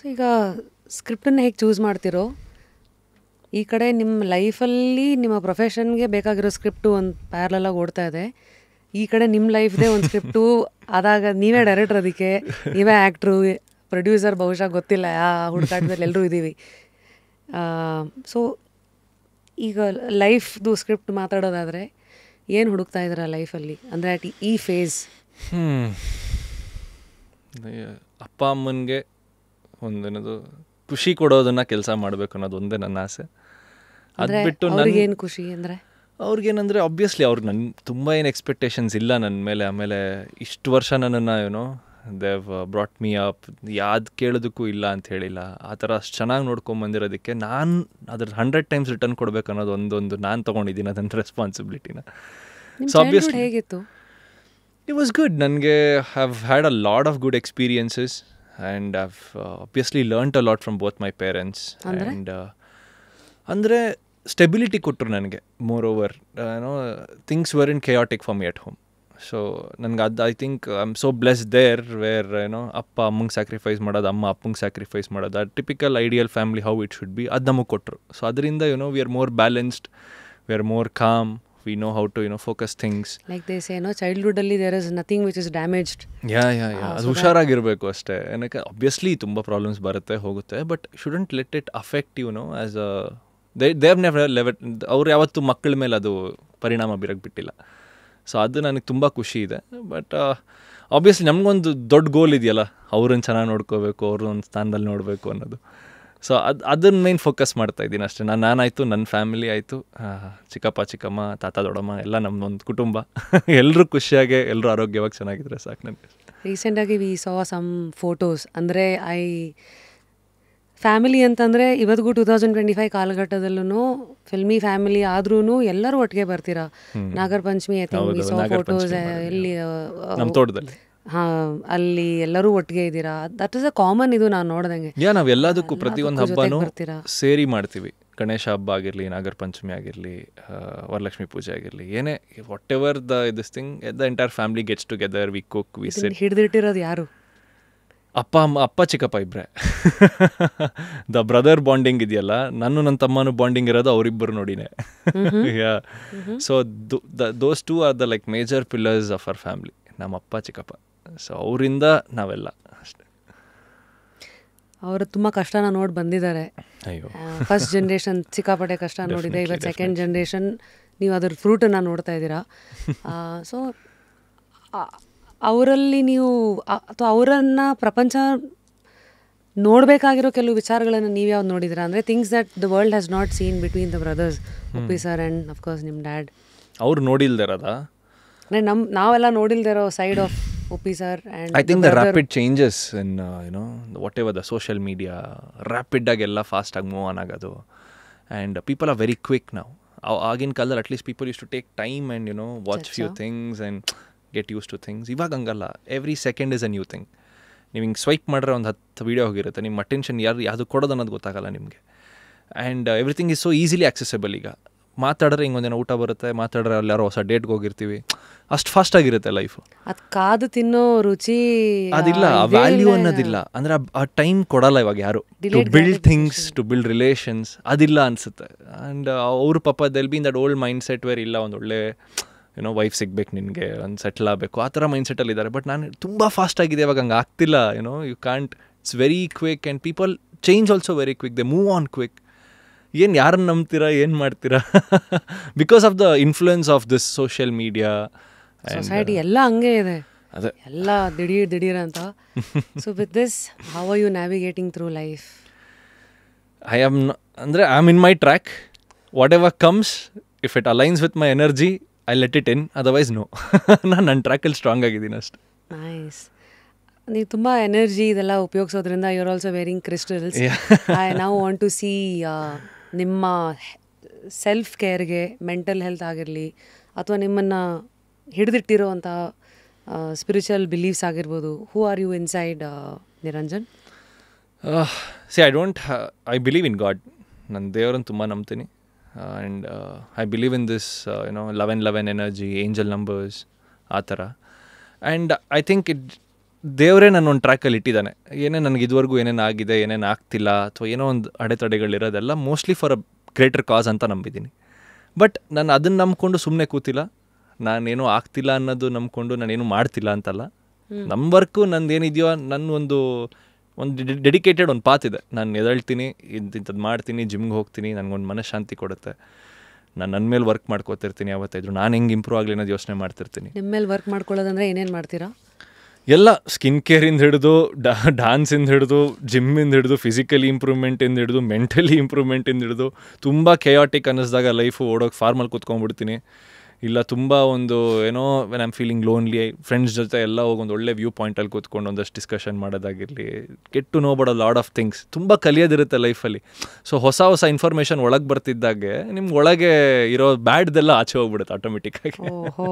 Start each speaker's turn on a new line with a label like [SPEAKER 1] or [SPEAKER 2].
[SPEAKER 1] ಈಗ ಸ್ಕ್ರಿಪ್ಟನ್ನು ಹೇಗೆ ಚೂಸ್ ಮಾಡ್ತಿರೋ, ಈ ಕಡೆ ನಿಮ್ಮ ಲೈಫಲ್ಲಿ ನಿಮ್ಮ ಪ್ರೊಫೆಷನ್ಗೆ ಬೇಕಾಗಿರೋ ಸ್ಕ್ರಿಪ್ಟು ಒಂದು ಪ್ಯಾರಲಾಗಿ ಓಡ್ತಾ ಇದೆ, ಈ ಕಡೆ ನಿಮ್ಮ ಲೈಫ್ದೇ ಒಂದು ಸ್ಕ್ರಿಪ್ಟು ಆದಾಗ ನೀವೇ ಡೈರೆಕ್ಟ್ರ್, ಅದಕ್ಕೆ ನೀವೇ ಆ್ಯಕ್ಟ್ರು, ಪ್ರೊಡ್ಯೂಸರ್ ಬಹುಶಃ ಗೊತ್ತಿಲ್ಲ, ಹುಡುಕಾಟದಲ್ಲಿ ಎಲ್ಲರೂ ಇದ್ದೀವಿ. ಸೊ ಈಗ ಲೈಫ್ದು ಸ್ಕ್ರಿಪ್ಟ್ ಮಾತಾಡೋದಾದರೆ ಏನು ಹುಡುಕ್ತಾ ಇದ್ದೀರಾ ಲೈಫಲ್ಲಿ, ಅಂದರೆ ಅಟ್ ಈ ಫೇಸ್?
[SPEAKER 2] ಅಪ್ಪ ಅಮ್ಮನಿಗೆ ಒಂದೇನದು ಖುಷಿ ಕೊಡೋದನ್ನು ಕೆಲಸ ಮಾಡಬೇಕು ಅನ್ನೋದು ಒಂದೇ ನನ್ನ ಆಸೆ. ಅದು ಬಿಟ್ಟು
[SPEAKER 1] ಅವ್ರಿಗೇನು ಖುಷಿ ಅಂದರೆ,
[SPEAKER 2] ಅವ್ರಿಗೇನಂದರೆ ಆಬ್ವಿಯಸ್ಲಿ ಅವ್ರಿಗೆ ನನ್ನ ತುಂಬ ಏನು ಎಕ್ಸ್ಪೆಕ್ಟೇಷನ್ಸ್ ಇಲ್ಲ ನನ್ನ ಮೇಲೆ. ಆಮೇಲೆ ಇಷ್ಟು ವರ್ಷ ನನ್ನನ್ನು ಏನೋ ದೇವ್ ಬ್ರಾಟ್ ಮೀ ಅಪ್, ಯಾವ್ದು ಕೇಳೋದಕ್ಕೂ ಇಲ್ಲ ಅಂತ ಹೇಳಿಲ್ಲ. ಆ ಥರ ಅಷ್ಟು ಚೆನ್ನಾಗಿ ನೋಡ್ಕೊಂಬಂದಿರೋದಕ್ಕೆ ನಾನು ಅದ್ರ 100 ಟೈಮ್ಸ್ ರಿಟರ್ನ್ ಕೊಡಬೇಕು ಅನ್ನೋದು ಒಂದೊಂದು ನಾನು ತೊಗೊಂಡಿದ್ದೀನಿ ಅದನ್ನು ರೆಸ್ಪಾನ್ಸಿಬಿಲಿಟಿನ. ಸೊ ಆಬ್ವಿಯಸ್ಲಿ
[SPEAKER 1] ಹೇಗಿತ್ತು?
[SPEAKER 2] It was good. ನನಗೆ have had a lot of good experiences and have obviously learned a lot from both my parents. And ಅಂದರೆ ಸ್ಟೆಬಿಲಿಟಿ ಕೊಟ್ಟರು ನನಗೆ. ಮೋರ್ ಓವರ್ ಏನೋ things were in chaotic for me at home. So ನನಗೆ ಅದು I think I am so blessed there where ಏನೋ ಅಪ್ಪ ಅಮ್ಮಂಗೆ sacrifice ಮಾಡೋದು, ಅಮ್ಮ ಅಪ್ಪಂಗೆ ಸ್ಯಾಕ್ರಿಫೈಸ್ ಮಾಡೋದು, ಆ typical ideal family how it should be, ಅದು ನಮಗೆ ಕೊಟ್ಟರು. ಸೊ ಅದರಿಂದ we are more balanced, we are more calm, we know how to focus things.
[SPEAKER 1] Like they say ಚೈಲ್ಡ್ಹುಡ್ಡಲ್ಲಿ there is nothing which is damaged.
[SPEAKER 2] Yeah ಅದು ಹುಷಾರಾಗಿರಬೇಕು ಅಷ್ಟೇ. ಏನಕ್ಕೆ obviously ತುಂಬ ಪ್ರಾಬ್ಲಮ್ಸ್ ಬರುತ್ತೆ ಹೋಗುತ್ತೆ, but shouldn't let it affect as a they have never let. ಅವ್ರು ಯಾವತ್ತೂ ಮಕ್ಕಳ ಮೇಲೆ ಅದು ಪರಿಣಾಮ ಬೀರಕ್ಕೆ ಬಿಟ್ಟಿಲ್ಲ. ಸೊ ಅದು ನನಗೆ ತುಂಬ ಖುಷಿ ಇದೆ. ಬಟ್ ಆಬ್ವಿಯಸ್ಲಿ ನಮಗೊಂದು ದೊಡ್ಡ ಗೋಲ್ ಇದೆಯಲ್ಲ, ಅವ್ರನ್ನ ಚೆನ್ನಾಗಿ ನೋಡ್ಕೋಬೇಕು, ಅವ್ರನ್ನೊಂದು ಸ್ಥಾನದಲ್ಲಿ ನೋಡಬೇಕು ಅನ್ನೋದು. ಸೊ ಅದನ್ನ ಮೇನ್ ಫೋಕಸ್ ಮಾಡ್ತಾಯಿದ್ದೀನಿ ಅಷ್ಟೇ. ನಾನಾಯಿತು, ನನ್ನ ಫ್ಯಾಮಿಲಿ ಆಯಿತು, ಚಿಕ್ಕಪ್ಪ ಚಿಕ್ಕಮ್ಮ ತಾತ ದೊಡ್ಡಮ್ಮ ಎಲ್ಲ ನಮ್ಮೊಂದು ಕುಟುಂಬ ಎಲ್ಲರೂ ಖುಷಿಯಾಗಿ, ಎಲ್ಲರೂ ಆರೋಗ್ಯವಾಗಿ ಚೆನ್ನಾಗಿದ್ರೆ ಸಾಕು ನನಗೆ.
[SPEAKER 1] ರೀಸೆಂಟಾಗಿ ವಿ ಸಾ ಸಮ್ ಫೋಟೋಸ್, ಅಂದರೆ ಫ್ಯಾಮಿಲಿ ಅಂತಂದರೆ ಇವತ್ತಿಗೂ 2025 ಕಾಲಘಟ್ಟದಲ್ಲೂ ಫಿಲ್ಮಿ ಫ್ಯಾಮಿಲಿ ಆದ್ರೂ ಎಲ್ಲರೂ ಒಟ್ಟಿಗೆ ಬರ್ತೀರಾ. Nagara Panchami I think we saw photos ಎಲ್ಲಿ
[SPEAKER 2] ನಮ್ಮ ತೋಟದಲ್ಲಿ,
[SPEAKER 1] ಅಲ್ಲಿ ಎಲ್ಲರೂ ಒಟ್ಟಿಗೆ ಇದ್ದೀರಾ. ದಟ್ ಇಸ್ ಅ ಕಾಮನ್, ಇದು ನಾನು ನೋಡ್ದಂಗೆ.
[SPEAKER 2] ನಾವು ಎಲ್ಲದಕ್ಕೂ ಪ್ರತಿಯೊಂದು ಹಬ್ಬನೂ ಸೇರಿ ಮಾಡ್ತೀವಿ. ಗಣೇಶ ಹಬ್ಬ ಆಗಿರಲಿ, ನಾಗರ ಪಂಚಮಿ ಆಗಿರಲಿ, ವರಲಕ್ಷ್ಮಿ ಪೂಜೆ ಆಗಿರಲಿ, ಏನೇ whatever this thing, the entire family gets together, we cook, we sit.
[SPEAKER 1] ಹಿಡಿದಿಟ್ಟಿರೋದು ಯಾರು?
[SPEAKER 2] ಅಪ್ಪ ಚಿಕ್ಕಪ್ಪ ಇಬ್ಬರೇ. ದ ಬ್ರದರ್ ಬಾಂಡಿಂಗ್ ಇದೆಯಲ್ಲ, ನನ್ನ ತಮ್ಮನೂ ಬಾಂಡಿಂಗ್ ಇರೋದು ಅವರಿಬ್ಬರು ನೋಡಿನೇ. So those two are the like major pillars of our family, ನಮ್ಮ ಅಪ್ಪ ಚಿಕ್ಕಪ್ಪ. ಸೊ ಅವರಿಂದ ನಾವೆಲ್ಲ ಅಷ್ಟೇ.
[SPEAKER 1] ಅವರು ತುಂಬ ಕಷ್ಟನ ನೋಡಿ ಬಂದಿದ್ದಾರೆ.
[SPEAKER 2] ಅಯ್ಯೋ,
[SPEAKER 1] ಫಸ್ಟ್ ಜನ್ರೇಷನ್ ಸಿಕ್ಕಾಪಟ್ಟೆ ಕಷ್ಟ ನೋಡಿದೆ. ಇವತ್ತು ಸೆಕೆಂಡ್ ಜನ್ರೇಷನ್ ನೀವು ಅದ್ರ ಫ್ರೂಟನ್ನು ನೋಡ್ತಾ ಇದ್ದೀರಾ. ಸೊ ಅವರಲ್ಲಿ ನೀವು ಅಥವಾ ಅವರನ್ನು ಪ್ರಪಂಚ ನೋಡಬೇಕಾಗಿರೋ ಕೆಲವು ವಿಚಾರಗಳನ್ನು ನೀವು ಯಾವ್ದು ನೋಡಿದ್ದೀರಾ? ಅಂದರೆ things that the world has not seen between the brothers, Uppi sir and of course ನಿಮ್ಮ ಡ್ಯಾಡ್.
[SPEAKER 2] ಅವ್ರು ನೋಡಿಲ್ದಿರೋದಾ?
[SPEAKER 1] ಅಂದರೆ ನಾವೆಲ್ಲ ನೋಡಿಲ್ದಿರೋ side of Uppi sir and
[SPEAKER 2] I think the rapid changes in whatever the social media, ರ್ಯಾಪಿಡಾಗೆಲ್ಲ ಫಾಸ್ಟಾಗಿ ಮೂವ್ ಆನ್ ಆಗೋದು. And people are very quick ನಾವು. ಆಗಿನ ಕಾಲದಲ್ಲಿ at least people use to take time and watch few things and get use to things. ಇವಾಗ ಹಂಗಲ್ಲ, every second is a new thing. ನೀವು ಹಿಂಗೆ ಸ್ವೈಪ್ ಮಾಡಿದ್ರೆ ಒಂದು 10 ವೀಡಿಯೋ ಹೋಗಿರುತ್ತೆ, ನಿಮ್ಮ ಅಟೆನ್ಷನ್ ಯಾವುದು ಕೊಡೋದು ಅನ್ನೋದು ಗೊತ್ತಾಗಲ್ಲ ನಿಮಗೆ. And everything is so easily accessible. ಈಗ ಮಾತಾಡಿದ್ರೆ ಹಿಂಗೊಂದೇನೋ ಊಟ ಬರುತ್ತೆ, ಮಾತಾಡಿದ್ರೆ ಅಲ್ಲಿ ಯಾರೋ ಹೊಸ ಡೇಟ್ಗೆ ಹೋಗಿರ್ತೀವಿ, ಅಷ್ಟು ಫಾಸ್ಟಾಗಿರುತ್ತೆ ಲೈಫು.
[SPEAKER 1] ಅದು ಕಾದು ತಿನ್ನೋ ರುಚಿ
[SPEAKER 2] ಅದಿಲ್ಲ, ಆ ವ್ಯಾಲ್ಯೂ ಅನ್ನೋದಿಲ್ಲ. ಅಂದರೆ ಆ ಟೈಮ್ ಕೊಡಲ್ಲ ಇವಾಗ ಯಾರು to build things, to build relations, ಅದಿಲ್ಲ ಅನಿಸುತ್ತೆ. ಆ್ಯಂಡ್ ಅವ್ರ ಪಾಪ they'll be in that old mind set where ಇಲ್ಲ, ಒಂದು ಒಳ್ಳೆ ವೈಫ್ ಸಿಗ್ಬೇಕು ನಿನಗೆ, ಒಂದು ಸೆಟ್ಲ್ ಆಗಬೇಕು, ಆ ಥರ ಮೈಂಡ್ ಸೆಟ್ಟಲ್ಲಿ ಇದ್ದಾರೆ. ಬಟ್ ನಾನು ತುಂಬ ಫಾಸ್ಟಾಗಿದೆ ಇವಾಗ, ಹಂಗೆ ಆಗ್ತಿಲ್ಲ. You can't, it's very quick and people change also very quick, they move on quick. ಏನು ಯಾರನ್ನು ನಂಬ್ತೀರಾ, ಏನು ಮಾಡ್ತೀರಾ? Because of the influence of this social media,
[SPEAKER 1] society ಎಲ್ಲ ಹಂಗೆ ಇದೆ,
[SPEAKER 2] ಅದೇ
[SPEAKER 1] ಎಲ್ಲ ದಿಢೀರ್ ಅಂತ. So with this how are you navigating through life?
[SPEAKER 2] I am in my track. Whatever comes, if it aligns with my energy, I let it in, otherwise no. ನಾನು ನನ್ನ ಟ್ರ್ಯಾಕಲ್ಲಿ strong ಆಗಿದ್ದೀನಿ ಅಷ್ಟೆ.
[SPEAKER 1] ನೈಸ್. ನೀವು ತುಂಬ energy ಇದೆಲ್ಲ ಉಪಯೋಗಿಸೋದ್ರಿಂದ you are also wearing crystals. I now want to see ನಿಮ್ಮ self ಕೇರ್ಗೆ, ಮೆಂಟಲ್ ಹೆಲ್ತ್ ಆಗಿರಲಿ ಅಥವಾ ನಿಮ್ಮನ್ನು ಹಿಡಿದಿಟ್ಟಿರೋವಂಥ ಸ್ಪಿರಿಚುವಲ್ ಬಿಲೀವ್ಸ್ ಆಗಿರ್ಬೋದು, who are you inside Niranjan?
[SPEAKER 2] I believe in God. ನನ್ನ ದೇವರನ್ನು ತುಂಬ ನಂಬ್ತೀನಿ. And I believe in this 11 energy, angel numbers, ಆ ಥರ. ಆ್ಯಂಡ್ ಐ ಥಿಂಕ್ ದೇವರೇ ನನ್ನ ಒಂದು ಟ್ರ್ಯಾಕಲ್ಲಿ ಇಟ್ಟಿದ್ದಾನೆ. ಏನೇ ನನಗೆ ಇದುವರೆಗೂ ಏನೇನು ಆಗಿದೆ, ಏನೇನು ಆಗ್ತಿಲ್ಲ, ಅಥವಾ ಏನೋ ಒಂದು ಅಡೆತಡೆಗಳಿರೋದೆಲ್ಲ ಮೋಸ್ಟ್ಲಿ ಫಾರ್ ಅ ಗ್ರೇಟರ್ ಕಾಸ್ ಅಂತ ನಂಬಿದ್ದೀನಿ. ಬಟ್ ನಾನು ಅದನ್ನು ನಂಬ್ಕೊಂಡು ಸುಮ್ಮನೆ ಕೂತಿಲ್ಲ, ನಾನೇನೋ ಆಗ್ತಿಲ್ಲ ಅನ್ನೋದು ನಂಬ್ಕೊಂಡು ನಾನೇನು ಮಾಡ್ತಿಲ್ಲ ಅಂತಲ್ಲ. ನಮ್ಮ ವರ್ಕು ನಂದೇನಿದೆಯೋ ನನ್ನ ಒಂದು ಡೆಡಿಕೇಟೆಡ್ ಒಂದು ಪಾತ್ ಇದೆ. ನಾನು ಎದ್ದೇಳ್ತೀನಿ, ಇಂಥದ್ದು ಮಾಡ್ತೀನಿ, ಜಿಮ್ಗೆ ಹೋಗ್ತೀನಿ, ನನಗೊಂದು ಮನಃಶಾಂತಿ ಕೊಡುತ್ತೆ. ನಾನು ನನ್ನ ಮೇಲೆ ವರ್ಕ್ ಮಾಡ್ಕೋತಿರ್ತೀನಿ. ಯಾವತ್ತಿದ್ರು ನಾನು ಹೆಂಗೆ ಇಂಪ್ರೂವ್ ಆಗಲಿ ಅನ್ನೋದು ಯೋಚನೆ ಮಾಡ್ತಿರ್ತೀನಿ.
[SPEAKER 1] ನಿಮ್ಮ ಮೇಲೆ ವರ್ಕ್ ಮಾಡ್ಕೊಳ್ಳೋದಂದ್ರೆ ಏನೇನು ಮಾಡ್ತೀರಾ?
[SPEAKER 2] ಎಲ್ಲ ಸ್ಕಿನ್ ಕೇರಿಂದ ಹಿಡಿದು ಡಾನ್ಸಿಂದ ಹಿಡಿದು ಜಿಮ್ಮಿಂದ ಹಿಡಿದು ಫಿಸಿಕಲಿ ಇಂಪ್ರೂವ್ಮೆಂಟಿಂದ ಹಿಡಿದು ಮೆಂಟಲಿ ಇಂಪ್ರೂವ್ಮೆಂಟಿಂದ ಹಿಡಿದು ತುಂಬ ಕೆಯಾಟಿಕ್ ಅನ್ನಿಸ್ದಾಗ ಲೈಫು ಓಡೋಗಿ ಫಾರ್ಮಲ್ಲಿ ಕೂತ್ಕೊಂಡ್ಬಿಡ್ತೀನಿ. ಇಲ್ಲ ತುಂಬ ಒಂದು ಏನೋ when I am feeling lonely, friends ಜೊತೆ ಎಲ್ಲ ಹೋಗಿ ಒಂದು ಒಳ್ಳೆ ವ್ಯೂ ಪಾಯಿಂಟಲ್ಲಿ ಕೂತ್ಕೊಂಡು ಒಂದಷ್ಟು ಡಿಸ್ಕಷನ್ ಮಾಡೋದಾಗಿರಲಿ, get to know about a lot of things. ತುಂಬ ಕಲಿಯೋದಿರುತ್ತೆ ಲೈಫಲ್ಲಿ. ಸೊ ಹೊಸ ಇನ್ಫಾರ್ಮೇಷನ್ ಒಳಗೆ ಬರ್ತಿದ್ದಾಗೆ ನಿಮ್ಗೆ ಒಳಗೆ ಇರೋ ಬ್ಯಾಡ್ದೆಲ್ಲ ಆಚೆ ಹೋಗ್ಬಿಡುತ್ತೆ ಆಟೋಮೆಟಿಕ್ಕಾಗಿ.
[SPEAKER 1] ಓಹೋ